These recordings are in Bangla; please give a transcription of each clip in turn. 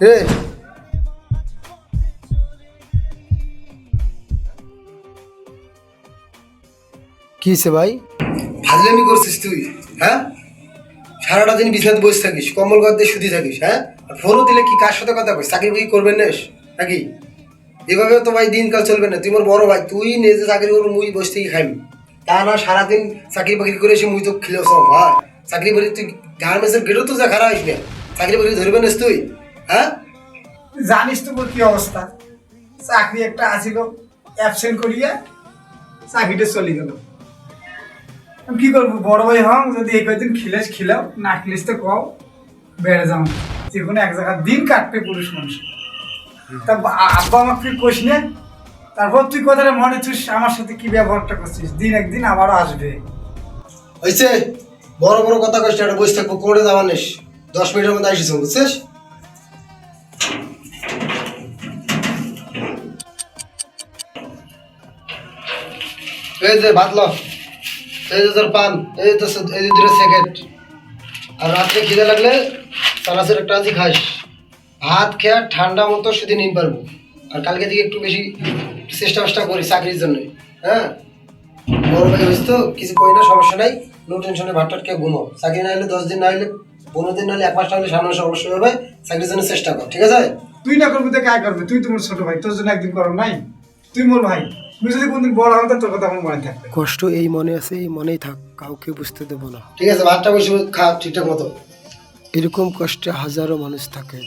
রে কি সে ভাই? ফাজলামি করছিস তুই? হ্যাঁ, সারাটা দিন বিছানাতে বসে থাকিস, কম্বল গাদ দিয়ে শুধু থাকিস। হ্যাঁ, আর ফোনও দিলে কি কার সাথে কথা কইস? চাকরি বাকরি করবেন না নাকি? এভাবে তো ভাই দিনকাল চলবে না। তুই মোর বড় ভাই, তুই নিজে চাকরি করবি, মুই বসে থেকে খাইবি। তা না সারাদিন চাকরি বাকরি করে এসে মুই তো খেলেও সব ভাই। চাকরি বাকরি তুই গার্মেন্টসের গেটেও তো যা খারাপ আসবে, চাকরি বাকরি ধরবে না তুই? হ্যাঁ, জানিস তো মোর কি অবস্থা। চাকরি একটা আসিল, অ্যাবসেন্ট করিয়া চাকরিটা চলে গেল। আমি কি করবো, বড় ভাই হং, যদি এই কয়েকদিন খিলেস খিলাও, না খিলিস তো কও, বেড়ে যাও। যে কোনো এক জায়গায় দিন কাটবে পুরুষ মানুষ। তা আব্বা আমাকে তুই কোস না, তারপর তুই কথাটা মনে থুস আমার সাথে কি ব্যবহারটা করছিস, দিন একদিন আবারও আসবে। হয়েছে বড় বড় কথা কইস না, বসে থাকবো, করে যাওয়ার নিস। 10 মিনিটের মধ্যে আসিস, বুঝছিস? এই যে ভাত ল, এই যে তোর পান, এই যে এই যে 2 সেকেন্ড। আর রাত্রে খিদে লাগলে চানাচুর একটা আনছি খাস। ভাত খেয়ে ঠান্ডা মতো সেদিন নিতে পারবো। আর কালকে থেকে একটু বেশি চেষ্টা করি চাকরির জন্য। হ্যাঁ, বড় ভাই হয়েছে তো, কিছু করি না, সমস্যা নাই। নো টেনশনে ভাত টাট খেয়ে ঘুমো। চাকরি না হলে 10 দিন, না হলে 15 দিন, না হলে 1 মাস, না হলে সামনে মাসে অবশ্যই হবে। চাকরির জন্য চেষ্টা কর, ঠিক আছে? তুই না করবি তো কাজ করবে, তুই তো মোর ছোট ভাই, তোর জন্য একদিন করো নাই। তুই মোর ভাই, তুই যদি কোনদিন বড় হন, তোর কথা আমার মনে থাকবে। কষ্ট এই মনে আছে, এই মনেই থাক, কাউকে বুঝতে দেব না। ঠিক আছে, ভাতটা বসে খা ঠিকঠাক মতো। এরকম কষ্টে হাজারো মানুষ থাকে।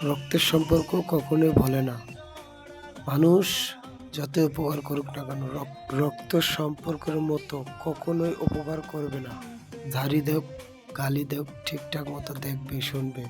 রক্তের সম্পর্ক কখনোই ভোলে না। মানুষ যত উপকার করুক না কেন, রক্ত সম্পর্কের মতো কখনোই উপকার করবে না। ঝাড়ি দেখ, গালি দেখ, ঠিকঠাক মতো দেখবে, শুনবে।